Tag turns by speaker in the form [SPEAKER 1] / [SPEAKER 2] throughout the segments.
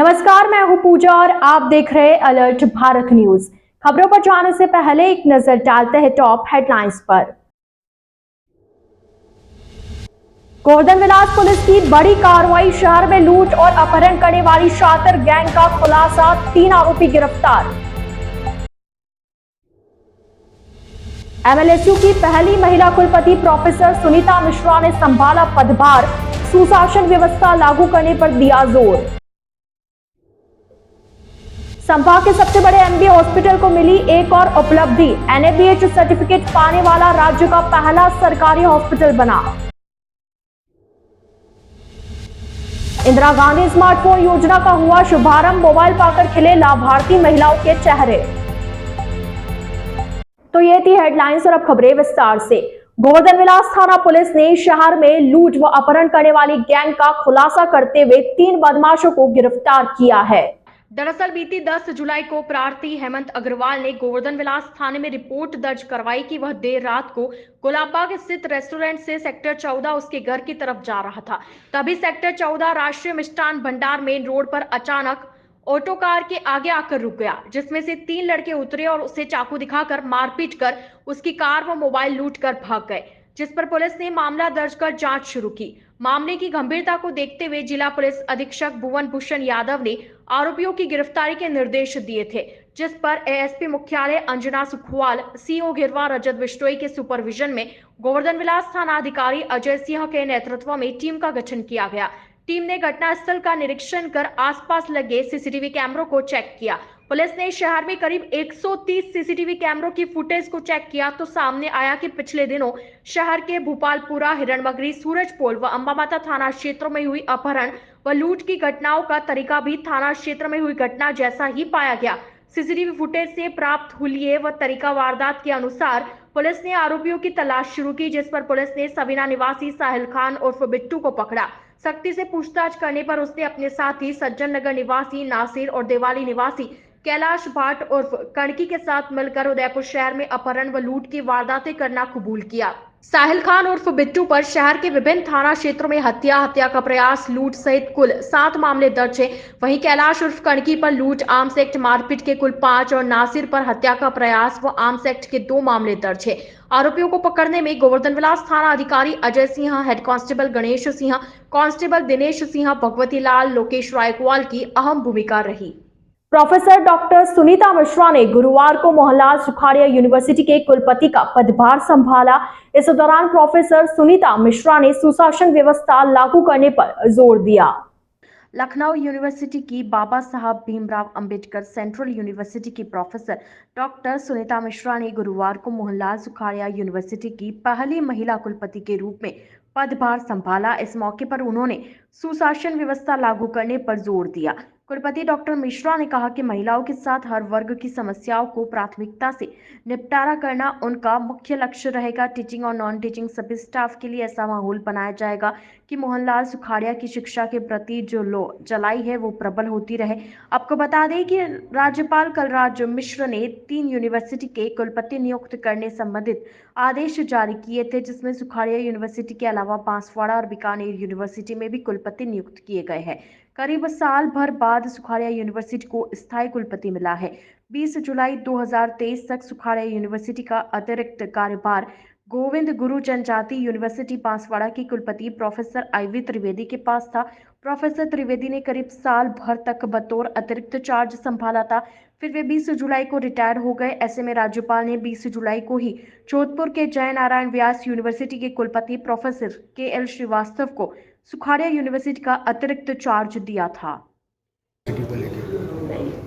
[SPEAKER 1] नमस्कार, मैं हूं पूजा और आप देख रहे हैं अलर्ट भारत न्यूज। खबरों पर जाने से पहले एक नजर डालते हैं टॉप हेडलाइंस पर। गोवर्धन विलास पुलिस की बड़ी कार्रवाई, शहर में लूट और अपहरण करने वाली शातिर गैंग का खुलासा, 3 आरोपी गिरफ्तार। एमएलएसयू की पहली महिला कुलपति प्रोफेसर सुनीता मिश्रा ने संभाला पदभार, सुशासन व्यवस्था लागू करने पर दिया जोर। संभाग के सबसे बड़े एमबीए हॉस्पिटल को मिली एक और उपलब्धि, एनएबीएच सर्टिफिकेट पाने वाला राज्य का पहला सरकारी हॉस्पिटल बना। इंदिरा गांधी स्मार्टफोन योजना का हुआ शुभारंभ, मोबाइल पाकर खिले लाभार्थी महिलाओं के चेहरे। तो ये थी हेडलाइंस और अब खबरें विस्तार से। गोवर्धन विलास थाना पुलिस ने शहर में लूट व अपहरण करने वाली गैंग का खुलासा करते हुए 3 बदमाशों को गिरफ्तार किया है। दरअसल बीती 10 जुलाई को प्रार्थी हेमंत अग्रवाल ने गोवर्धन विलास थाने में रिपोर्ट दर्ज करवाई कि वह देर रात को गुलाबबाग स्थित रेस्टोरेंट से सेक्टर 14 उसके घर की तरफ जा रहा था। तभी सेक्टर 14 राष्ट्रीय मिष्ठान भंडार मेन रोड पर अचानक ऑटो कार के आगे आकर रुक गया, जिसमें से 3 लड़के उतरे और उसे चाकू दिखाकर मारपीट कर उसकी कार व मोबाइल लूट कर भाग गए, जिस पर पुलिस ने मामला दर्ज कर जांच शुरू की। मामले की गंभीरता को देखते हुए जिला पुलिस अधीक्षक भुवन भूषण यादव ने आरोपियों की गिरफ्तारी के निर्देश दिए थे, जिस पर एएसपी मुख्यालय अंजना सुखवाल, सीओ गिरवा रजत बिश्नोई के सुपरविजन में गोवर्धन विलास थाना अधिकारी अजय सिंह के नेतृत्व में टीम का गठन किया गया। टीम ने घटनास्थल का निरीक्षण कर आसपास लगे सीसीटीवी कैमरों को चेक किया। पुलिस ने शहर में करीब 130 सीसीटीवी कैमरों की फुटेज को चेक किया तो सामने आया कि पिछले दिनों शहर के भूपालपुरा, हिरणमगरी, सूरजपोल व अंबामाता थाना क्षेत्रों में हुई अपहरण व लूट की घटनाओं का तरीका भी थाना क्षेत्र में हुई घटना जैसा ही पाया गया। सीसीटीवी फुटेज से प्राप्त हुलिये व तरीका वारदात के अनुसार पुलिस ने आरोपियों की तलाश शुरू की, जिस पर पुलिस ने सबीना निवासी साहिल खान उर्फ बिट्टू को पकड़ा। सख्ती से पूछताछ करने पर उसने अपने साथी सज्जन नगर निवासी नासिर और देवाली निवासी कैलाश भाट उर्फ कड़की के साथ मिलकर उदयपुर शहर में अपहरण व लूट की वारदातें करना कबूल किया। साहिल खान उर्फ बिट्टू पर शहर के विभिन्न थाना क्षेत्रों में हत्या का प्रयास, लूट सहित कुल 7 मामले दर्ज है। वहीं कैलाश उर्फ कड़की पर लूट, आर्म्स एक्ट मारपीट के कुल 5 और नासिर पर हत्या का प्रयास व आर्म्स एक्ट के 2 मामले दर्ज है। आरोपियों को पकड़ने में गोवर्धन विलास थाना अधिकारी Ajay Singh, head constable Ganesh Singh, constable Dinesh Singh, Bhagwati Lal, Lokesh Raikwal की अहम भूमिका रही। प्रोफेसर डॉक्टर सुनीता मिश्रा ने गुरुवार को मोहनलाल सुखाड़िया यूनिवर्सिटी के कुलपति का पदभार संभाला। इस दौरान प्रोफेसर सुनीता मिश्रा ने सुशासन व्यवस्था लागू करने पर जोर दिया। लखनऊ यूनिवर्सिटी की बाबा साहब भीमराव अंबेडकर सेंट्रल यूनिवर्सिटी की प्रोफेसर डॉक्टर सुनीता मिश्रा ने गुरुवार को मोहनलाल सुखाड़िया यूनिवर्सिटी की पहली महिला कुलपति के रूप में पदभार संभाला। इस मौके पर उन्होंने सुशासन व्यवस्था लागू करने पर जोर दिया। कुलपति डॉक्टर मिश्रा ने कहा कि महिलाओं के साथ हर वर्ग की समस्याओं को प्राथमिकता से निपटारा करना उनका मुख्य लक्ष्य रहेगा। टीचिंग और नॉन टीचिंग सभी स्टाफ के लिए ऐसा माहौल बनाया जाएगा कि मोहनलाल सुखाड़िया की शिक्षा के प्रति जो जलाई है वो प्रबल होती रहे। आपको बता दें कि राज्यपाल कलराज मिश्र ने 3 यूनिवर्सिटी के कुलपति नियुक्त करने संबंधित आदेश जारी किए थे, जिसमें सुखाड़िया यूनिवर्सिटी के अलावा बांसवाड़ा और बीकानेर यूनिवर्सिटी में भी कुलपति नियुक्त किए गए हैं। करीब साल भर बाद सुखाड़िया यूनिवर्सिटी को स्थायी कुलपति मिला है। 20 जुलाई 2023 तक सुखाड़िया यूनिवर्सिटी का अतिरिक्त कार्यभार गोविंद गुरु जनजाति यूनिवर्सिटी बांसवाड़ा की कुलपति प्रोफेसर आईवी त्रिवेदी के पास था। प्रोफेसर त्रिवेदी ने करीब साल भर तक बतौर अतिरिक्त चार्ज संभाला था, फिर वे 20 जुलाई को रिटायर हो गए। ऐसे में राज्यपाल ने 20 जुलाई को ही जोधपुर के जय नारायण व्यास यूनिवर्सिटी के कुलपति प्रोफेसर KL श्रीवास्तव को सुखाड़िया यूनिवर्सिटी का अतिरिक्त चार्ज दिया था।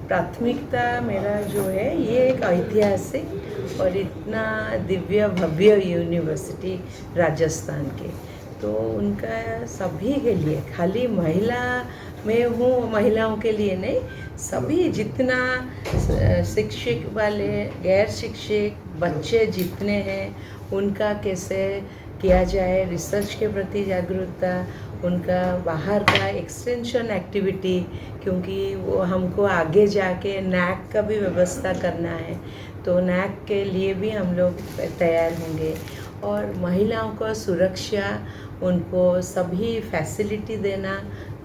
[SPEAKER 2] प्राथमिकता मेरा जो है ये एक ऐतिहासिक और इतना दिव्य भव्य यूनिवर्सिटी राजस्थान के, तो उनका सभी के लिए, खाली महिला में हूँ महिलाओं के लिए नहीं, सभी जितना शिक्षक वाले, गैर शिक्षक बच्चे जितने हैं उनका कैसे किया जाए, रिसर्च के प्रति जागरूकता, उनका बाहर का एक्सटेंशन एक्टिविटी, क्योंकि वो हमको आगे जाके NAAC का भी व्यवस्था करना है, तो NAAC के लिए भी हम लोग तैयार होंगे। और महिलाओं को सुरक्षा उनको सभी फैसिलिटी देना,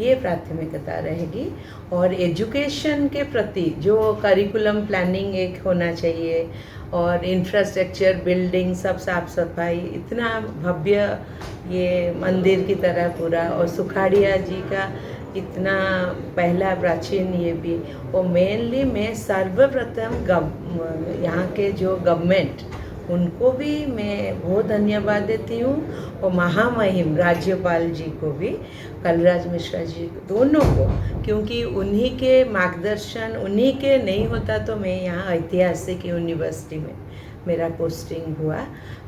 [SPEAKER 2] ये प्राथमिकता रहेगी। और एजुकेशन के प्रति जो करिकुलम प्लानिंग एक होना चाहिए, और इंफ्रास्ट्रक्चर, बिल्डिंग, सब साफ सफाई, इतना भव्य ये मंदिर की तरह पूरा, और सुखाड़िया जी का इतना पहला प्राचीन ये भी, और मेनली मैं सर्वप्रथम यहाँ के जो गवर्नमेंट, उनको भी मैं बहुत धन्यवाद देती हूँ, और महामहिम राज्यपाल जी को भी, कलराज मिश्रा जी, दोनों को, क्योंकि उन्हीं के मार्गदर्शन, उन्हीं के नहीं होता तो मैं यहाँ ऐतिहासिक यूनिवर्सिटी में मेरा पोस्टिंग हुआ।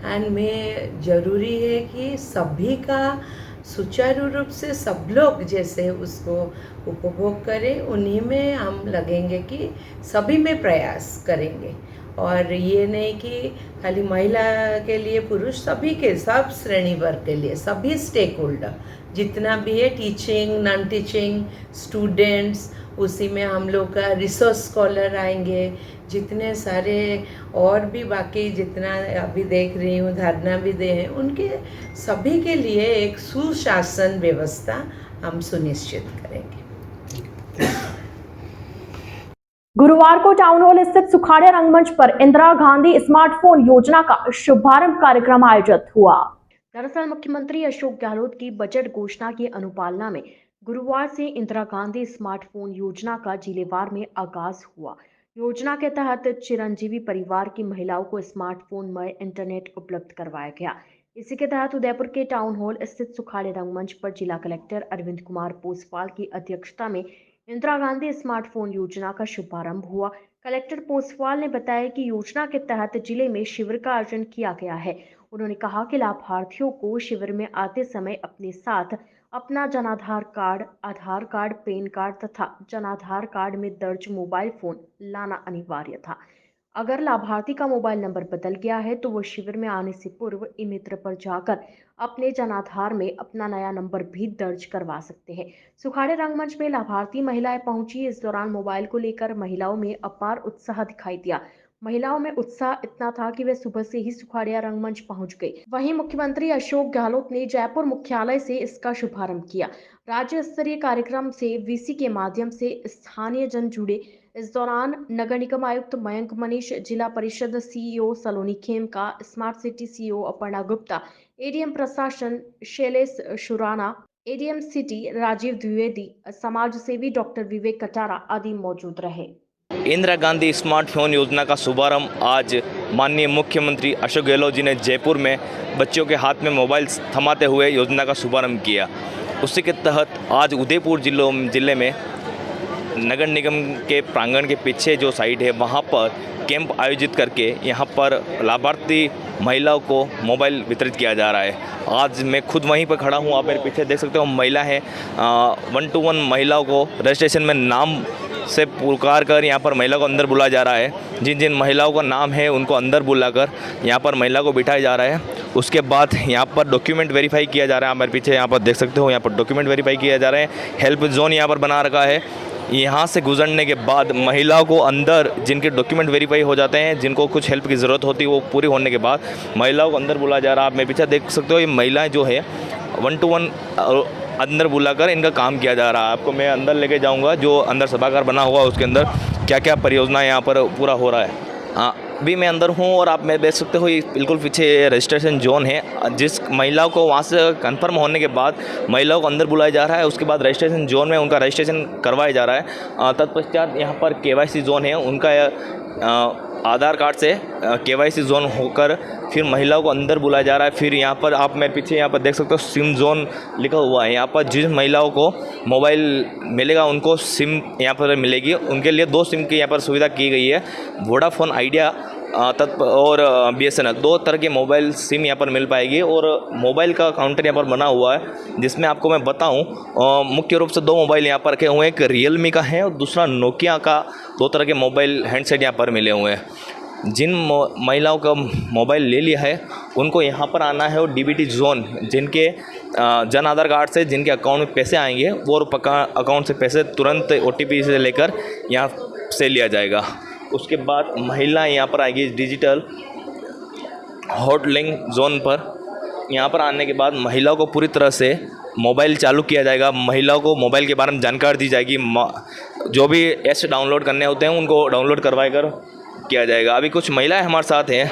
[SPEAKER 2] एंड मैं ज़रूरी है कि सभी का सुचारू रूप से सब लोग जैसे उसको उपभोग करें, उन्हीं में हम लगेंगे कि सभी में प्रयास करेंगे। और ये नहीं कि खाली महिला के लिए, पुरुष, सभी के, सब श्रेणी वर्ग के लिए, सभी स्टेक होल्डर जितना भी है, टीचिंग, नॉन टीचिंग, स्टूडेंट्स, उसी में हम लोग का रिसोर्स स्कॉलर आएंगे, जितने सारे और भी बाकी जितना अभी देख रही हूँ धरना भी दे हैं, उनके सभी के लिए एक सुशासन व्यवस्था हम सुनिश्चित करेंगे।
[SPEAKER 1] गुरुवार को टाउन हॉल स्थित सुखाड़िया रंगमंच पर इंदिरा गांधी स्मार्टफोन योजना का शुभारंभ कार्यक्रम आयोजित हुआ। दरअसल मुख्यमंत्री अशोक गहलोत की बजट घोषणा की अनुपालना में गुरुवार से इंदिरा गांधी स्मार्टफोन योजना का जिलेवार में आगाज हुआ। योजना के तहत चिरंजीवी परिवार की महिलाओं को स्मार्टफोन में इंटरनेट उपलब्ध करवाया गया। इसी के तहत उदयपुर के टाउन हॉल स्थित सुखाड़िया रंगमंच पर जिला कलेक्टर अरविंद कुमार पोसवाल की अध्यक्षता में इंदिरा गांधी स्मार्टफोन योजना का शुभारंभ हुआ। कलेक्टर पोसवाल ने बताया कि योजना के तहत जिले में शिविर का आयोजन किया गया है। उन्होंने कहा कि लाभार्थियों को शिविर में आते समय अपने साथ अपना जनाधार कार्ड, आधार कार्ड, पैन कार्ड तथा जनाधार कार्ड में दर्ज मोबाइल फोन लाना अनिवार्य था। अगर लाभार्थी का मोबाइल नंबर बदल गया है तो वो शिविर में आने से पूर्व ई मित्र पर जाकर अपने जनाधार में अपना नया नंबर भी दर्ज करवा सकते हैं। सुखाड़िया रंगमंच में लाभार्थी महिलाएं पहुंची। इस दौरान मोबाइल को लेकर महिलाओं में अपार उत्साह दिखाई दिया। महिलाओं में उत्साह इतना था कि वे सुबह से ही सुखाड़िया रंगमंच पहुंच गई। वहीं मुख्यमंत्री अशोक गहलोत ने जयपुर मुख्यालय से इसका शुभारंभ किया। राज्य स्तरीय कार्यक्रम से वीसी के माध्यम से स्थानीय जन जुड़े। इस दौरान नगर निगम आयुक्त मयंक मनीष, जिला परिषद CEO Saloni Khemka, smart city CEO Aparna Gupta, ADM प्रशासन शैलेश शुराना, एडीएम सिटी राजीव द्विवेदी, समाज सेवी डॉक्टर विवेक कटारा आदि मौजूद रहे।
[SPEAKER 3] इंदिरा गांधी स्मार्टफोन योजना का शुभारंभ आज माननीय मुख्यमंत्री अशोक गहलोत जी ने जयपुर में बच्चों के हाथ में मोबाइल थमाते हुए योजना का शुभारंभ किया। उसी के तहत आज उदयपुर जिले में नगर निगम के प्रांगण के पीछे जो साइट है वहाँ पर कैंप आयोजित करके यहाँ पर लाभार्थी महिलाओं को मोबाइल वितरित किया जा रहा है। आज मैं खुद वहीं पर खड़ा हूँ, आप मेरे पीछे देख सकते हो महिला है। 1-to-1 महिलाओं को रजिस्ट्रेशन में नाम से पुकार कर यहाँ पर महिला को अंदर बुलाया जा रहा है। जिन जिन महिलाओं का नाम है उनको अंदर बुलाकर यहाँ पर महिला को बिठाया जा रहा है। उसके बाद यहाँ पर डॉक्यूमेंट वेरीफाई किया जा रहा है। हमारे पीछे यहाँ पर देख सकते हो, यहाँ पर डॉक्यूमेंट वेरीफाई किया जा रहा है। हेल्प जोन यहाँ पर बना रखा है। यहाँ से गुजरने के बाद महिलाओं को अंदर, जिनके डॉक्यूमेंट वेरीफाई हो जाते हैं, जिनको कुछ हेल्प की ज़रूरत होती है, वो पूरी होने के बाद महिलाओं को अंदर बुलाया जा रहा है। आप मेरे पीछे देख सकते हो, ये महिलाएं जो है 1-to-1 अंदर बुलाकर इनका काम किया जा रहा है। आपको मैं अंदर लेके जाऊंगा, जो अंदर सभागार बना हुआ है उसके अंदर क्या क्या परियोजना यहाँ पर पूरा हो रहा है। अभी मैं अंदर हूँ और आप मैं देख सकते हो, ये बिल्कुल पीछे रजिस्ट्रेशन जोन है। जिस महिलाओं को वहाँ से कंफर्म होने के बाद महिलाओं को अंदर बुलाया जा रहा है। उसके बाद रजिस्ट्रेशन जोन में उनका रजिस्ट्रेशन करवाया जा रहा है। तत्पश्चात यहाँ पर केवाईसी जोन है, उनका आधार कार्ड से केवाईसी जोन होकर फिर महिलाओं को अंदर बुलाया जा रहा है। फिर यहाँ पर आप मेरे पीछे यहाँ पर देख सकते हो सिम जोन लिखा हुआ है। यहाँ पर जिन महिलाओं को मोबाइल मिलेगा उनको सिम यहाँ पर मिलेगी। उनके लिए 2 सिम की यहाँ पर सुविधा की गई है। वोडाफोन आइडिया और BSNL 2 तरह के मोबाइल सिम यहाँ पर मिल पाएगी। और मोबाइल का काउंटर यहाँ पर बना हुआ है, जिसमें आपको मैं बताऊँ मुख्य रूप से 2 मोबाइल यहाँ पर रखे हुए हैं। एक रियलमी का है और दूसरा नोकिया का। 2 तरह के मोबाइल हैंडसेट यहाँ पर मिले हुए हैं। जिन महिलाओं का मोबाइल ले लिया है उनको यहाँ पर आना है। और DBT जोन, जिनके जन आधार कार्ड से जिनके अकाउंट में पैसे आएंगे वो अकाउंट से पैसे तुरंत OTP से लेकर यहाँ से लिया जाएगा। उसके बाद महिला यहाँ पर आएगी डिजिटल हॉटलाइन जोन पर। यहाँ पर आने के बाद महिलाओं को पूरी तरह से मोबाइल चालू किया जाएगा, महिलाओं को मोबाइल के बारे में जानकारी दी जाएगी, जो भी ऐसे डाउनलोड करने होते हैं उनको डाउनलोड करवा कर किया जाएगा। अभी कुछ महिलाएं हमारे साथ हैं।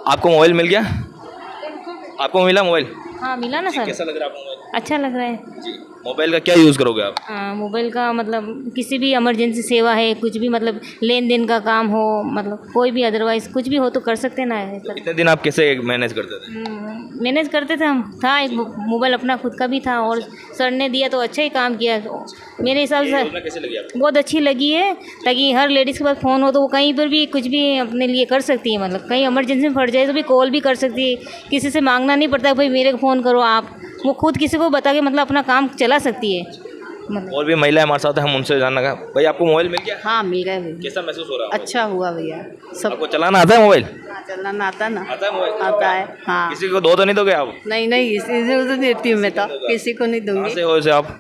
[SPEAKER 3] आपको मोबाइल मिल गया? आपको मिला मोबाइल?
[SPEAKER 4] हाँ मिला ना सर।
[SPEAKER 3] कैसा लग रहा है आपको मोबाइल?
[SPEAKER 4] अच्छा लग रहा है
[SPEAKER 3] जी। मोबाइल का क्या यूज़ करोगे आप?
[SPEAKER 4] मोबाइल का मतलब किसी भी इमरजेंसी सेवा है, कुछ भी मतलब लेन देन का काम हो, मतलब कोई भी अदरवाइज कुछ भी हो तो कर सकते ना है सर।
[SPEAKER 3] इतने दिन आप कैसे मैनेज करते थे?
[SPEAKER 4] मैनेज करते थे हम, था एक मोबाइल अपना खुद का भी था और सर ने दिया तो अच्छा ही काम किया मेरे हिसाब से।
[SPEAKER 3] योजना कैसे लगी आपको?
[SPEAKER 4] बहुत अच्छी लगी है, ताकि हर लेडीज़ के पास फ़ोन हो तो वो कहीं पर भी कुछ भी अपने लिए कर सकती है, मतलब कहीं इमरजेंसी में पड़ जाए तो भी कॉल भी कर सकती है, किसी से मांगना नहीं पड़ता भाई मेरे को फ़ोन करो आप, वो खुद किसी को बता के मतलब अपना काम चला सकती है। मतलब
[SPEAKER 3] और भी महिलाएं हमारे साथ हैं, हम उनसे जानना का। भाई आपको मोबाइल मिल गया?
[SPEAKER 5] हाँ मिल गए भैया।
[SPEAKER 3] कैसा महसूस हो रहा है?
[SPEAKER 5] अच्छा हुआ भैया। सब
[SPEAKER 3] आपको चलाना आता है मोबाइल?
[SPEAKER 5] हाँ, चलाना आता ना।
[SPEAKER 3] आता है मोबाइल?
[SPEAKER 5] आता है हाँ।
[SPEAKER 3] किसी को दो तो नहीं दोगे आप?
[SPEAKER 5] नहीं इसी तो देती हूँ मैं, तो किसी को नहीं
[SPEAKER 3] कहाँ से
[SPEAKER 5] दूंगी।
[SPEAKER 3] हो इसे आप?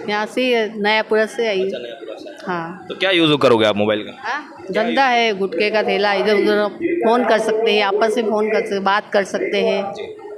[SPEAKER 5] यहाँ से नयापुरा से आई। हाँ
[SPEAKER 3] तो क्या यूज़ करोगे आप मोबाइल का?
[SPEAKER 5] हाँ, धंधा है, गुटके का ठेला, इधर उधर फ़ोन कर सकते हैं, आपस में फ़ोन कर सकते, बात कर सकते हैं।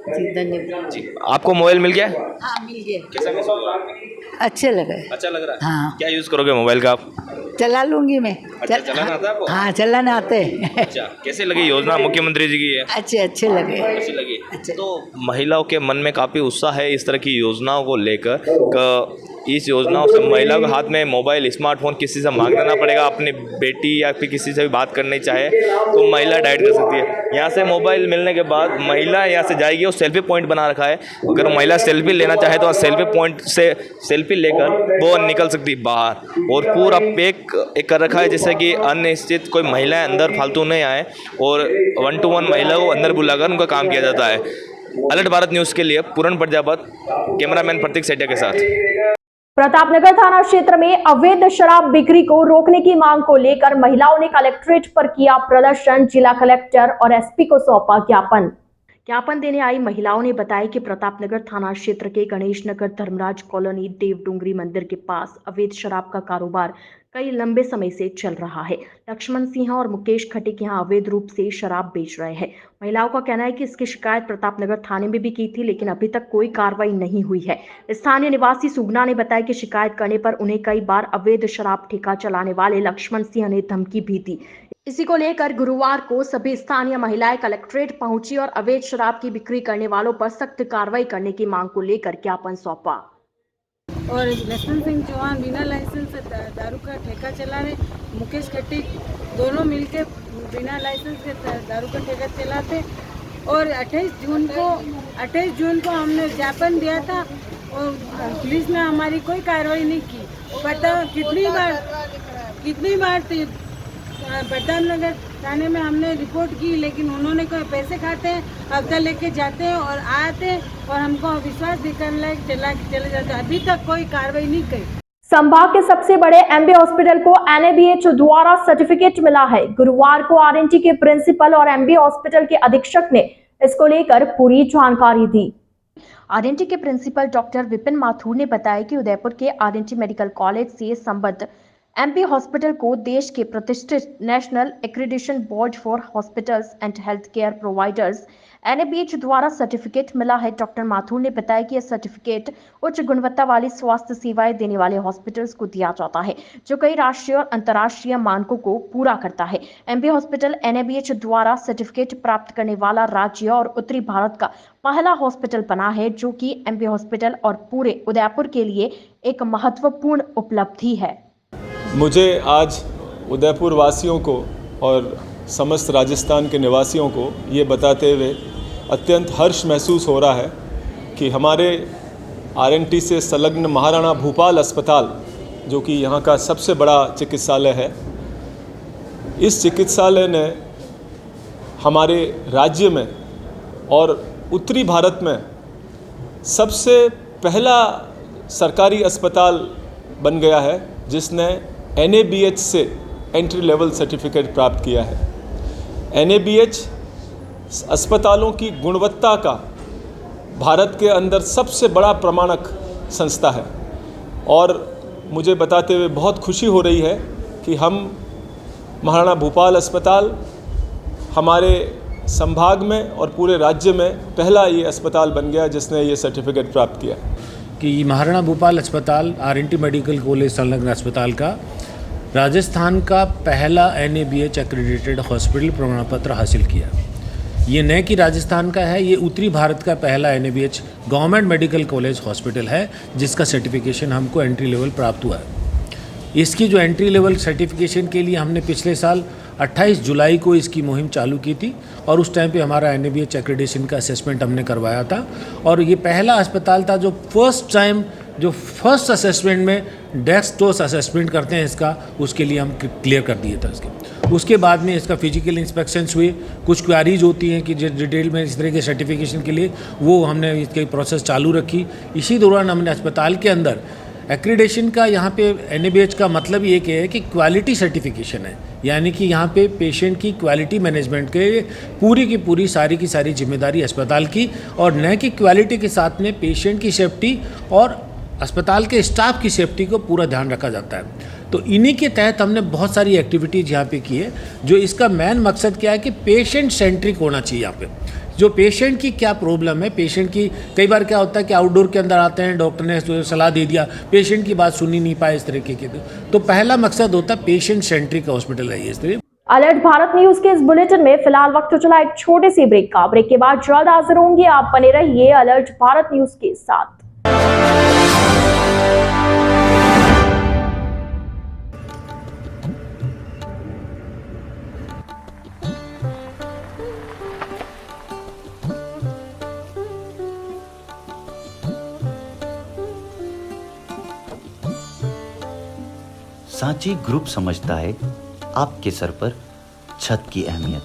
[SPEAKER 5] जी धन्यवाद।
[SPEAKER 3] जी। आपको मोबाइल मिल गया?
[SPEAKER 5] हाँ मिल गया।
[SPEAKER 3] कैसा महसूस हो रहा है?
[SPEAKER 5] अच्छे लगे।
[SPEAKER 3] अच्छा लग रहा है?
[SPEAKER 5] हाँ।
[SPEAKER 3] क्या यूज़ करोगे मोबाइल का आप?
[SPEAKER 5] चला लूँगी मैं।
[SPEAKER 3] अच्छा, चलाना आता है आपको?
[SPEAKER 5] हाँ चलाना आते हैं।
[SPEAKER 3] अच्छा, कैसे लगी योजना मुख्यमंत्री जी की है?
[SPEAKER 5] अच्छे लगे।
[SPEAKER 3] अच्छी लगी। तो महिलाओं के मन में काफ़ी उत्साह है इस तरह की योजनाओं को लेकर। इस योजनाओं से महिलाओं के हाथ में मोबाइल, स्मार्टफोन किसी से मांगना ना पड़ेगा। अपनी बेटी या फिर किसी से भी बात करनी चाहे तो महिला डायरेक्ट कर सकती है। यहाँ से मोबाइल मिलने के बाद महिला यहाँ से जाएगी और सेल्फी पॉइंट बना रखा है। अगर महिला सेल्फी लेना चाहे तो सेल्फी पॉइंट से सेल्फी लेकर वो निकल सकती है बाहर। और पूरा पैक कर रखा है जिससे कि अनिश्चित कोई महिलाएं अंदर फालतू नहीं आए, और 1 to 1 महिला को अंदर बुलाकर उनका काम किया जाता है। अलर्ट भारत न्यूज़ के लिए पूरन प्रजापत, कैमरामैन प्रतीक सेठिया के साथ।
[SPEAKER 1] प्रतापनगर थाना क्षेत्र में अवैध शराब बिक्री को रोकने की मांग को लेकर महिलाओं ने कलेक्ट्रेट पर किया प्रदर्शन। जिला कलेक्टर और एसपी को सौंपा ज्ञापन देने आई महिलाओं ने बताया कि प्रतापनगर थाना क्षेत्र के गणेश नगर धर्मराज कॉलोनी देवडूंगरी मंदिर के पास अवैध शराब का कारोबार कई लंबे समय से चल रहा है। लक्ष्मण सिंह और मुकेश खटीक यहां अवैध रूप से शराब बेच रहे हैं। महिलाओं का कहना है कि इसकी शिकायत प्रतापनगर थाने में भी की थी, लेकिन अभी तक कोई कार्रवाई नहीं हुई है। स्थानीय निवासी सुगना ने बताया कि शिकायत करने पर उन्हें कई बार अवैध शराब ठेका चलाने वाले लक्ष्मण सिंह ने धमकी भी दी। इसी को लेकर गुरुवार को सभी स्थानीय महिलाएं कलेक्ट्रेट पहुंची और अवैध शराब की बिक्री करने वालों पर सख्त कार्रवाई करने की मांग को लेकर ज्ञापन सौंपा।
[SPEAKER 6] और लक्ष्मण सिंह चौहान बिना लाइसेंस से दारू का ठेका चला रहे, मुकेश खटीक दोनों मिलके बिना लाइसेंस के दारू का ठेका चलाते। और 28 जून को हमने ज्ञापन दिया था और पुलिस ने हमारी कोई कार्रवाई नहीं की। पता कितनी बार प्रतापनगर थाने में हमने रिपोर्ट की, लेकिन उन्होंने कोई पैसे खाते हैं, हफ्ता लेके जाते हैं और आते हैं और हमको विश्वास दिखाने चले जाते हैं। अभी तक कोई कार्रवाई नहीं की।
[SPEAKER 1] संभाग के सबसे बड़े एमबी हॉस्पिटल को एनएबीएच द्वारा सर्टिफिकेट मिला है। गुरुवार को आरएनटी के प्रिंसिपल और एमबी हॉस्पिटल के अधीक्षक ने इसको लेकर पूरी जानकारी दी। आरएनटी के प्रिंसिपल डॉक्टर विपिन माथुर ने बताया कि उदयपुर के आरएनटी मेडिकल कॉलेज से संबद्ध एमबी हॉस्पिटल को देश के प्रतिष्ठित national accreditation board for hospitals and health care providers NABH द्वारा सर्टिफिकेट मिला है। डॉक्टर माथुर ने बताया कि यह सर्टिफिकेट उच्च गुणवत्ता वाली स्वास्थ्य सेवाएं देने वाले हॉस्पिटल्स को दिया जाता है, जो कई राष्ट्रीय और अंतर्राष्ट्रीय मानकों को पूरा करता है। एमबी हॉस्पिटल एनएबीएच द्वारा सर्टिफिकेट प्राप्त करने वाला राज्य और उत्तरी भारत का पहला हॉस्पिटल बना है, जो कि एमबी हॉस्पिटल और पूरे उदयपुर के लिए एक महत्वपूर्ण उपलब्धि है।
[SPEAKER 7] मुझे आज उदयपुर वासियों को और समस्त राजस्थान के निवासियों को ये बताते हुए अत्यंत हर्ष महसूस हो रहा है कि हमारे आरएनटी से संलग्न महाराणा भूपाल अस्पताल, जो कि यहाँ का सबसे बड़ा चिकित्सालय है, इस चिकित्सालय ने हमारे राज्य में और उत्तरी भारत में सबसे पहला सरकारी अस्पताल बन गया है जिसने एनएबीएच से एंट्री लेवल सर्टिफिकेट प्राप्त किया है। एनएबीएच अस्पतालों की गुणवत्ता का भारत के अंदर सबसे बड़ा प्रमाणक संस्था है और मुझे बताते हुए बहुत खुशी हो रही है कि हम महाराणा भूपाल अस्पताल, हमारे संभाग में और पूरे राज्य में पहला ये अस्पताल बन गया जिसने ये सर्टिफिकेट प्राप्त किया
[SPEAKER 8] कि महाराणा भूपाल अस्पताल RNT मेडिकल कॉलेज संलग्न अस्पताल का राजस्थान का पहला NABH एक्रेडिटेड हॉस्पिटल प्रमाण पत्र हासिल किया। ये न कि राजस्थान का है, ये उत्तरी भारत का पहला NABH government medical college hospital है जिसका सर्टिफिकेशन हमको एंट्री लेवल प्राप्त हुआ है। इसकी जो एंट्री लेवल सर्टिफिकेशन के लिए हमने पिछले साल 28 जुलाई को इसकी मुहिम चालू की थी और उस टाइम पे हमारा NABH एक्रेडिटेशन का असेसमेंट हमने करवाया था और ये पहला अस्पताल था जो फर्स्ट असेसमेंट में डेस्कटॉप असेसमेंट करते हैं इसका, उसके लिए हम क्लियर कर दिए था इसके। उसके बाद में इसका फिजिकल इंस्पेक्शंस हुए, कुछ क्वारीज होती हैं कि डिटेल में इस तरह के सर्टिफिकेशन के लिए, वो हमने इसकी प्रोसेस चालू रखी। इसी दौरान हमने अस्पताल के अंदर एक्रीडेशन का यहाँ पे NABH का मतलब ये है कि क्वालिटी सर्टिफिकेशन है, यानी कि यहाँ पे पेशेंट की क्वालिटी मैनेजमेंट के पूरी की पूरी सारी की सारी जिम्मेदारी अस्पताल की, और न कि क्वालिटी के साथ में पेशेंट की सेफ्टी और अस्पताल के स्टाफ की सेफ्टी को पूरा ध्यान रखा जाता है। तो इन्हीं के तहत हमने बहुत सारी एक्टिविटीज़ यहाँ पे की है, जो इसका मेन मकसद क्या है कि पेशेंट सेंट्रिक होना चाहिए। यहाँ पे जो पेशेंट की क्या प्रॉब्लम है, पेशेंट की कई बार क्या होता है कि आउटडोर के अंदर आते हैं, डॉक्टर ने सलाह दे दिया, पेशेंट की बात सुनी नहीं पाए, इस तरीके की। तो पहला मकसद होता है पेशेंट सेंट्रिक हॉस्पिटल है इस तरह।
[SPEAKER 1] अलर्ट भारत न्यूज के इस बुलेटिन में फिलहाल वक्त चला एक छोटे सी ब्रेक का। ब्रेक के बाद जल्द हाजिर होंगे, आप बने रहिए अलर्ट भारत न्यूज के साथ।
[SPEAKER 9] सांची ग्रुप समझता है आपके सर पर छत की अहमियत।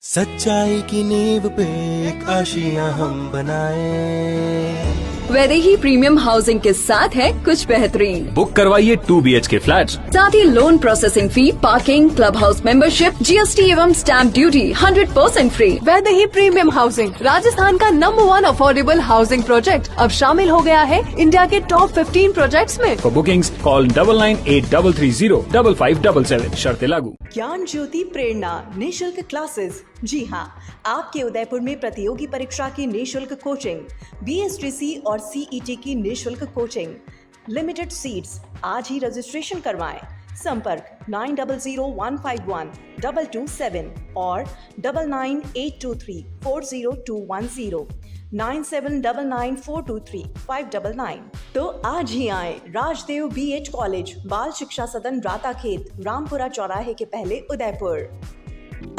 [SPEAKER 10] सच्चाई की नींव पे एक आशियां हम बनाए।
[SPEAKER 11] वैदेही प्रीमियम हाउसिंग के साथ है कुछ बेहतरीन।
[SPEAKER 12] बुक करवाइए 2 BHK फ्लैट्स,
[SPEAKER 11] साथ ही loan processing fee, parking, club house membership, GST एवं stamp duty 100% free.
[SPEAKER 13] Vaidehi premium housing Rajasthan का नंबर 1 अफोर्डेबल हाउसिंग प्रोजेक्ट अब शामिल हो गया है इंडिया के टॉप 15 प्रोजेक्ट्स में।
[SPEAKER 12] For bookings call 9983305577। शर्तें लागू।
[SPEAKER 14] ज्ञान ज्योति प्रेरणा निःशुल्क क्लासेस। जी हाँ, आपके उदयपुर में प्रतियोगी परीक्षा की निःशुल्क कोचिंग, BSTC और CET की निःशुल्क कोचिंग, लिमिटेड सीट्स। आज ही रजिस्ट्रेशन करवाएं। संपर्क 9001512227 और 9982340210, 9799423599। तो आज ही आए राजदेव BH कॉलेज, बाल शिक्षा सदन, राता खेत, रामपुरा चौराहे के पहले, उदयपुर।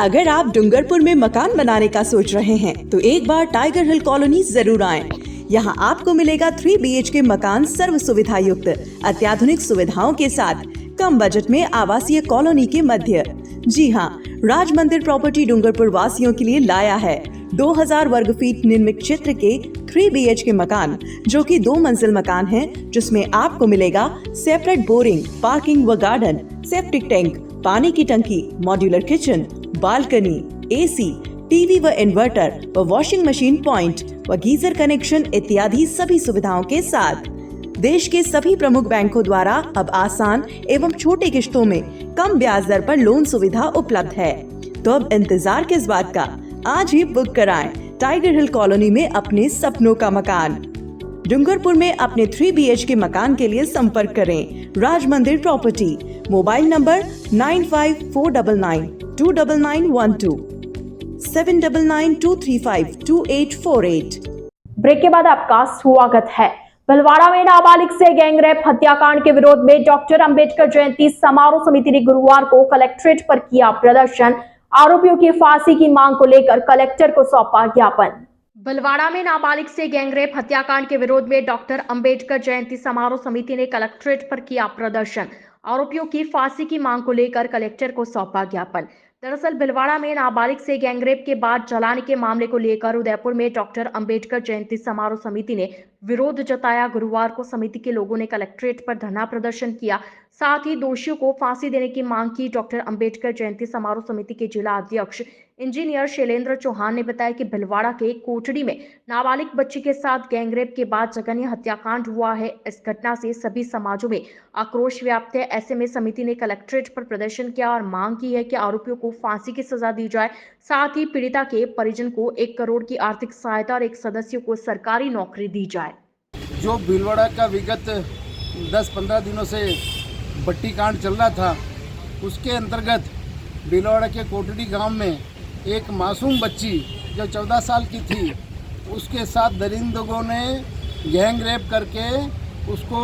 [SPEAKER 15] अगर आप डूंगरपुर में मकान बनाने का सोच रहे हैं तो एक बार टाइगर हिल कॉलोनी जरूर आएं। यहाँ आपको मिलेगा 3 BHK मकान सर्व सुविधा युक्त, अत्याधुनिक सुविधाओं के साथ, कम बजट में आवासीय कॉलोनी के मध्य। जी हाँ, राज मंदिर प्रॉपर्टी डूंगरपुर वासियों के लिए लाया है 2000 वर्ग फीट निर्मित क्षेत्र के 3 BHK मकान, जो कि 2 मंजिल मकान है, जिसमें आपको मिलेगा सेपरेट बोरिंग, पार्किंग व गार्डन, सेप्टिक टैंक, पानी की टंकी, modular kitchen, balcony, AC, TV व इन्वर्टर व वॉशिंग मशीन पॉइंट व गीजर कनेक्शन इत्यादि सभी सुविधाओं के साथ। देश के सभी प्रमुख बैंकों द्वारा अब आसान एवं छोटे किश्तों में कम ब्याज दर पर लोन सुविधा उपलब्ध है। तो अब इंतजार किस बात का, आज ही बुक कराएं टाइगर हिल कॉलोनी में अपने सपनों का मकान। डूंगरपुर में अपने 3 BHK मकान के लिए संपर्क करें राज मंदिर प्रॉपर्टी। Mobile number 9549929912, 7992352848।
[SPEAKER 1] ब्रेक के बाद आपका स्वागत है। भीलवाड़ा में नाबालिग से गैंगरेप हत्याकांड के विरोध में डॉक्टर अंबेडकर जयंती समारोह समिति ने गुरुवार को कलेक्ट्रेट पर किया प्रदर्शन। आरोपियों की फांसी की मांग को लेकर कलेक्टर को सौंपा ज्ञापन। भीलवाड़ा में नाबालिग से गैंगरेप हत्याकांड के विरोध में डॉक्टर अंबेडकर जयंती समारोह समिति ने कलेक्ट्रेट पर किया प्रदर्शन। आरोपियों की फांसी की मांग को लेकर कलेक्टर को सौंपा ज्ञापन। दरअसल भीलवाड़ा में नाबालिग से गैंगरेप के बाद जलाने के मामले को लेकर उदयपुर में डॉक्टर अंबेडकर जयंती समारोह समिति ने विरोध जताया। गुरुवार को समिति के लोगों ने कलेक्ट्रेट पर धरना प्रदर्शन किया, साथ ही दोषियों को फांसी देने की मांग की। डॉक्टर अंबेडकर जयंती समारोह समिति के जिला अध्यक्ष इंजीनियर शैलेंद्र चौहान ने बताया कि भिलवाड़ा के कोटड़ी में नाबालिग बच्ची के साथ गैंगरेप के बाद जघन्य हत्याकांड हुआ है। इस घटना से सभी समाजों में आक्रोश व्याप्त है। ऐसे में समिति ने कलेक्ट्रेट पर प्रदर्शन किया और मांग की है कि आरोपियों को फांसी की सजा दी जाए। साथ ही पीड़िता के परिजन को 1 करोड़ की आर्थिक सहायता और 1 सदस्य को सरकारी नौकरी दी जाए।
[SPEAKER 16] जो भिलवाड़ा का विगत 10-15 दिनों से भट्टी कांड चल रहा था, उसके अंतर्गत भिलवाड़ा के कोटड़ी गांव में एक मासूम बच्ची जो 14 साल की थी, उसके साथ दरिंदों ने गैंग रेप करके उसको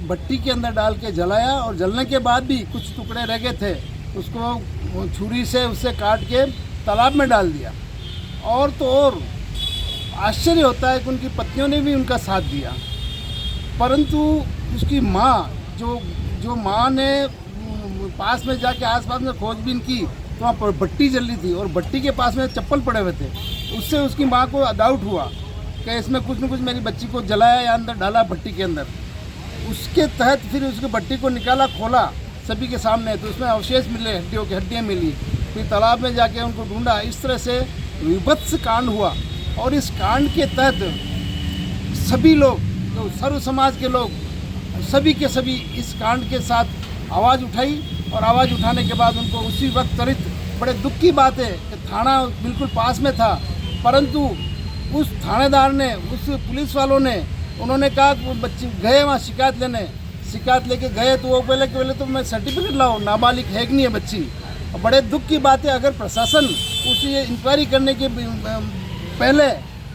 [SPEAKER 16] भट्टी के अंदर डाल के जलाया और जलने के बाद भी कुछ टुकड़े रह गए थे, उसको छुरी से उससे काट के तालाब में डाल दिया। और तो और आश्चर्य होता है कि उनकी पत्नियों ने भी उनका साथ दिया, परंतु उसकी माँ जो माँ ने पास में जाके आसपास में खोजबीन की तो वहाँ पर भट्टी जल रही थी और भट्टी के पास में चप्पल पड़े हुए थे। उससे उसकी माँ को डाउट हुआ कि इसमें कुछ न कुछ मेरी बच्ची को जलाया या अंदर डाला भट्टी के अंदर। उसके तहत फिर उसके भट्टी को निकाला, खोला सभी के सामने, तो उसमें अवशेष मिले, हड्डियाँ मिली। फिर तालाब में जाके उनको ढूंढा। इस तरह से विभत्स कांड हुआ और इस कांड के तहत सभी लोग, तो सर्व समाज के लोग सभी के सभी इस कांड के साथ आवाज़ उठाई और आवाज़ उठाने के बाद उनको उसी वक्त त्वरित, बड़े दुख की बात है कि थाना बिल्कुल पास में था, परंतु उस थानेदार ने, उस पुलिस वालों ने, उन्होंने कहा कि वो बच्चे गए वहाँ शिकायत लेके गए तो वो पहले तो मैं सर्टिफिकेट लाओ, नाबालिग है कि नहीं है बच्ची। और बड़े दुख की बात है, अगर प्रशासन उसी इंक्वायरी करने के पहले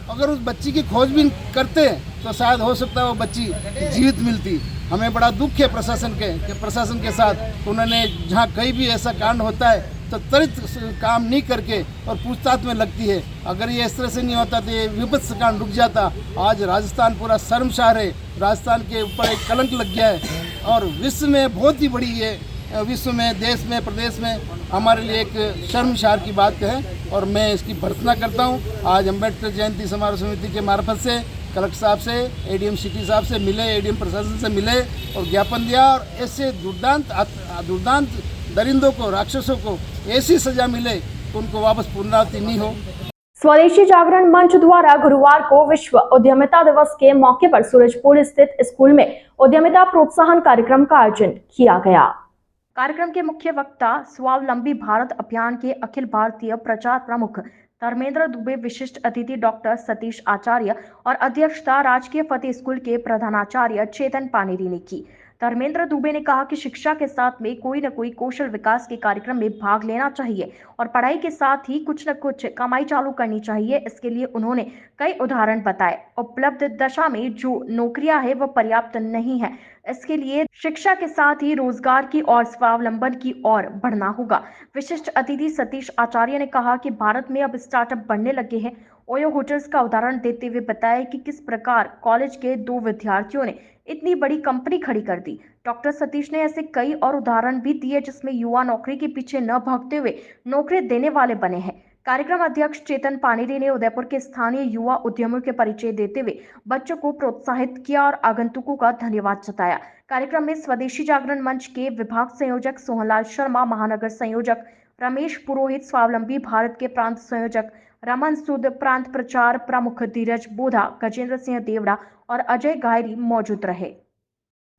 [SPEAKER 16] अगर उस बच्ची की खोजबीन करते तो शायद हो सकता है वो बच्ची जीवित मिलती। हमें बड़ा दुख है प्रशासन के साथ। उन्होंने जहाँ कहीं भी ऐसा कांड होता है तो त्वरित काम नहीं करके और पूछताछ में लगती है। अगर ये इस तरह से नहीं होता तो ये विभत्स कांड रुक जाता। आज राजस्थान पूरा शर्मसार है, राजस्थान के ऊपर एक कलंक लग गया है और विश्व में बहुत ही बड़ी है, विश्व में, देश में, प्रदेश में हमारे लिए एक शर्मसार की बात है और मैं इसकी भर्त्सना करता हूँ। आज अम्बेडकर जयंती समारोह समिति के मार्फत से कलेक्टर साहब से, एडीएम सिटी साहब से मिले, एडीएम प्रशासन से मिले और ज्ञापन दिया और ऐसे दुर्दांत दरिंदों को, राक्षसों को ऐसी सजा मिले तो उनको वापस पुनरावृत्ति नहीं हो।
[SPEAKER 1] स्वदेशी जागरण मंच द्वारा गुरुवार को विश्व उद्यमिता दिवस के मौके पर सूरजपुर स्थित स्कूल में उद्यमिता प्रोत्साहन कार्यक्रम का आयोजन किया गया। कार्यक्रम के मुख्य वक्ता स्वावलंबी भारत अभियान के अखिल भारतीय प्रचार प्रमुख धर्मेंद्र दुबे, विशिष्ट अतिथि डॉक्टर सतीश आचार्य और अध्यक्षता राजकीय फतेह स्कूल के प्रधानाचार्य चेतन पानेरी ने की। धर्मेंद्र दुबे ने कहा कि शिक्षा के साथ में कोई न कोई कौशल विकास के कार्यक्रम में भाग लेना चाहिए और पढ़ाई के साथ ही कुछ न कुछ कमाई चालू करनी चाहिए। इसके लिए उन्होंने कई उदाहरण बताए। उपलब्ध दशा में जो नौकरियां है वह पर्याप्त नहीं है। इसके लिए शिक्षा के साथ ही रोजगार की और स्वावलंबन की ओर बढ़ना होगा। विशिष्ट अतिथि सतीश आचार्य ने कहा कि भारत में अब स्टार्टअप बढ़ने लगे हैं। ओयो होटल्स का उदाहरण देते हुए बताया कि किस प्रकार कॉलेज के 2 विद्यार्थियों ने इतनी बड़ी कंपनी खड़ी कर दी। डॉक्टर सतीश ने ऐसे कई और उदाहरण भी दिए जिसमें युवा नौकरी के पीछे न भागते हुए नौकरी देने वाले बने हैं। कार्यक्रम अध्यक्ष चेतन पानेरी ने उदयपुर के स्थानीय युवा उद्यमियों के परिचय देते हुए बच्चों को प्रोत्साहित किया और आगंतुकों का धन्यवाद जताया। कार्यक्रम में स्वदेशी जागरण मंच के विभाग संयोजक सोहनलाल शर्मा, महानगर संयोजक रमेश पुरोहित, स्वावलंबी भारत के प्रांत संयोजक रमन सूद, प्रांत प्रचार प्रमुख धीरज बोधा, गजेंद्र सिंह देवड़ा और अजय गायरी मौजूद रहे।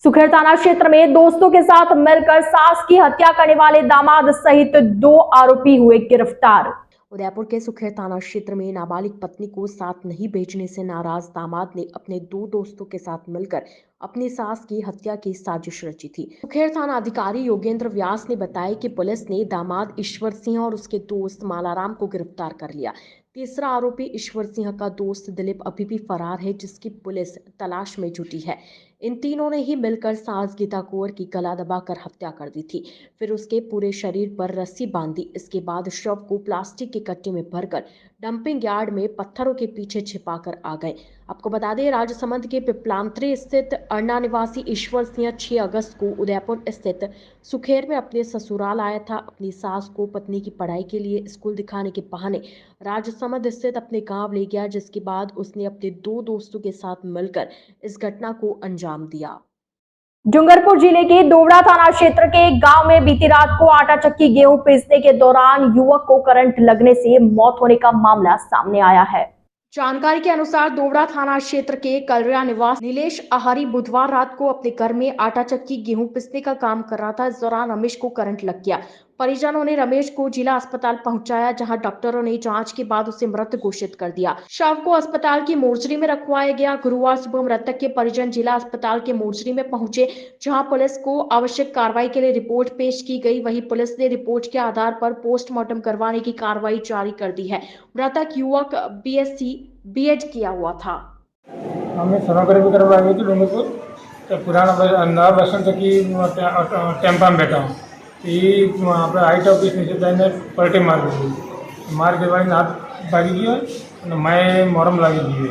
[SPEAKER 1] सुखेर थाना क्षेत्र में दोस्तों के साथ मिलकर सास की हत्या करने वाले दामाद सहित 2 आरोपी हुए गिरफ्तार। उदयपुर के सुखेर थाना क्षेत्र में नाबालिग पत्नी को साथ नहीं भेजने से नाराज दामाद ने अपने 2 दोस्तों के साथ मिलकर अपनी सास की हत्या की साजिश रची थी। सुखेर थाना अधिकारी योगेंद्र व्यास ने बताया कि पुलिस ने दामाद ईश्वर सिंह और उसके दोस्त मालाराम को गिरफ्तार कर लिया। तीसरा आरोपी ईश्वर सिंह का दोस्त दिलीप अभी भी फरार है, जिसकी पुलिस तलाश में जुटी है। इन तीनों ने ही मिलकर सास गीता कौर की गला दबाकर हत्या कर दी थी, फिर उसके पूरे शरीर पर रस्सी बांधी। इसके बाद शव को प्लास्टिक के कट्टे में भरकर डंपिंग यार्ड में पत्थरों के पीछे छिपाकर आ गए। आपको बता दें, राजसमंद के पिपलांतरी स्थित अरना निवासी ईश्वर सिंह 6 अगस्त को उदयपुर स्थित सुखेर में अपने ससुराल आया था। अपनी सास को पत्नी की पढ़ाई के लिए स्कूल दिखाने के बहाने राजसमंद स्थित अपने गांव ले गया, जिसके बाद उसने अपने 2 दोस्तों के साथ मिलकर इस घटना को अंजाम दिया। डूंगरपुर जिले के दोवड़ा थाना क्षेत्र के एक गांव में बीती रात को आटा चक्की गेहूं पीसने के दौरान युवक को करंट लगने से मौत होने का मामला सामने आया है। जानकारी के अनुसार दोवड़ा थाना क्षेत्र के कलरिया निवासी नीलेश आहारी बुधवार रात को अपने घर में आटा चक्की गेहूं पीसने का काम कर रहा था। इस दौरान रमेश को करंट लग गया। परिजनों ने रमेश को जिला अस्पताल पहुंचाया, जहां डॉक्टरों ने जांच के बाद उसे मृत घोषित कर दिया। शव को अस्पताल की मोर्चरी में रखवाया गया। गुरुवार सुबह मृतक के परिजन जिला अस्पताल के मोर्चरी में पहुंचे, जहां पुलिस को आवश्यक कार्रवाई के लिए रिपोर्ट पेश की गई। वहीं पुलिस ने रिपोर्ट के आधार पर पोस्टमार्टम करवाने की कार्रवाई जारी कर दी है। मृतक युवक BSc B.Ed किया हुआ था।
[SPEAKER 17] हमें सोनोग्राफी करवाई हुई थी डूंगरपुर, तो पुराना नया बस स्टैंड की टेम्पा में बैठा हूँ। ये वहाँ पर हाइट ऑफिस नीचे ने पलटे मार दी, मार के बाद हाथ बागी दिए, मैं मोरम लगी दिए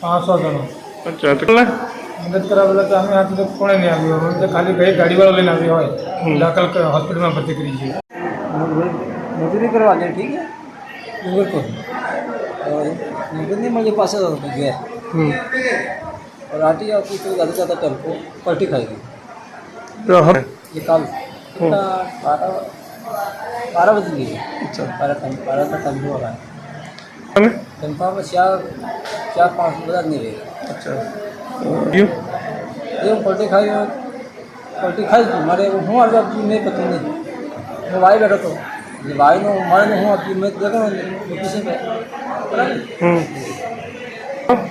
[SPEAKER 17] 500 दोनों।
[SPEAKER 18] अच्छा,
[SPEAKER 17] मदद करा बोला तो हमें हाथ तक कोने नहीं आ गई, तो खाली गई गाड़ी वाला लेना भी हो दाखिल हॉस्पिटल में भर्ती करिए।
[SPEAKER 19] मजदूरी करवा दे, ठीक है। डूंगरपुर नहीं मुझे 500 रुपये गया और आटी आपकी तो ज़्यादा से ज़्यादा टल को पलटी खाएगी।
[SPEAKER 18] तो हम
[SPEAKER 19] ये कल 12 बजे गई। अच्छा, 12 का टाइम हो रहा है। कंफर्म में 4-5 बजे नहीं रही।
[SPEAKER 18] अच्छा, क्यों
[SPEAKER 19] ये पलटी खाई हमारे हूँ अब नहीं पता नहीं मैं भाई बैठा तो भाई ने हमारे हूँ अब मैं देखा किसी में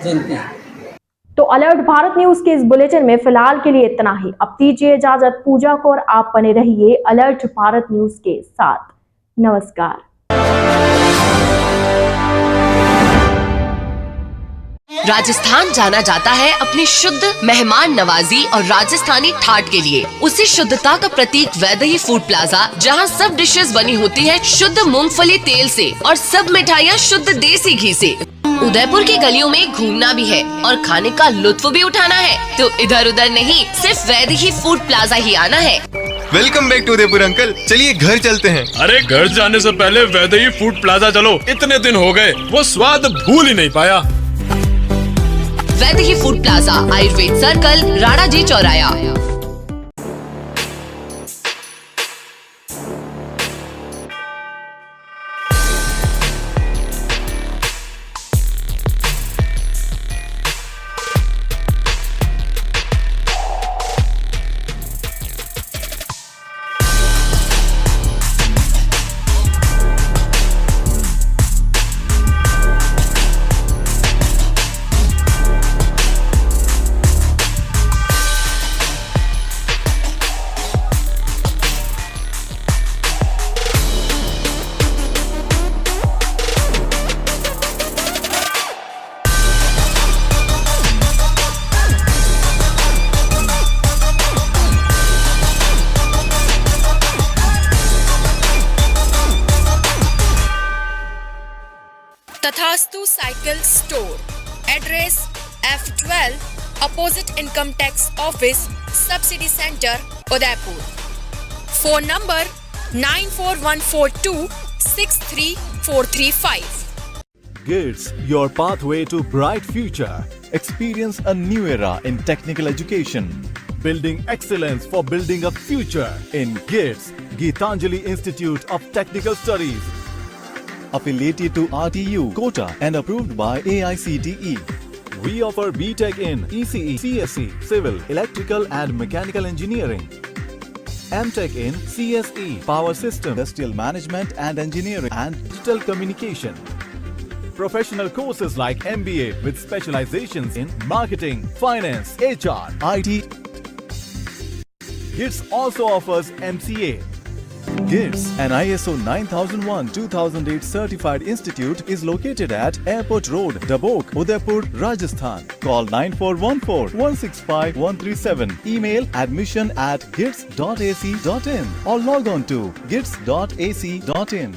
[SPEAKER 19] जयंती।
[SPEAKER 1] तो अलर्ट भारत न्यूज के इस बुलेटिन में फिलहाल के लिए इतना ही। अब दीजिए इजाजत पूजा को, और आप बने रहिए अलर्ट भारत न्यूज के साथ। नमस्कार।
[SPEAKER 13] राजस्थान जाना जाता है अपनी शुद्ध मेहमान नवाजी और राजस्थानी ठाट के लिए। उसी शुद्धता का प्रतीक वैदेही फूड प्लाजा, जहां सब डिशेस बनी होती हैं शुद्ध मूंगफली तेल से और सब मिठाइयाँ शुद्ध देसी घी से। उदयपुर की गलियों में घूमना भी है और खाने का लुत्फ भी उठाना है, तो इधर उधर नहीं, सिर्फ वैदेही फूड प्लाजा ही आना है।
[SPEAKER 20] Welcome back to Udaipur uncle, चलिए घर चलते हैं।
[SPEAKER 12] अरे घर जाने से पहले वैदेही फूड प्लाजा चलो, इतने दिन हो गए वो स्वाद भूल ही नहीं पाया।
[SPEAKER 13] Vaidehi food plaza, Ayurveda circle, Rana ji चौराया।
[SPEAKER 21] Tathastu cycle store, address F12 opposite income tax office, subsidy centre, Udaipur. Phone number 9414263435।
[SPEAKER 22] GITS, your pathway to bright future. Experience a new era in technical education. Building excellence for building a future in GITS, Geetanjali Institute of Technical Studies. Affiliated to RTU, Kota and approved by AICTE. We offer BTech in ECE, CSE, Civil, Electrical and Mechanical Engineering. MTech in CSE, Power System, Industrial Management and Engineering and Digital Communication. Professional courses like MBA with specializations in Marketing, Finance, HR, IT. GITS also offers MCA. GITS, an ISO 9001-2008 certified institute, is located at Airport Road, Dabok, Udaipur, Rajasthan. Call 9414-165-137. Email admission@gits.ac.in or log on to gits.ac.in.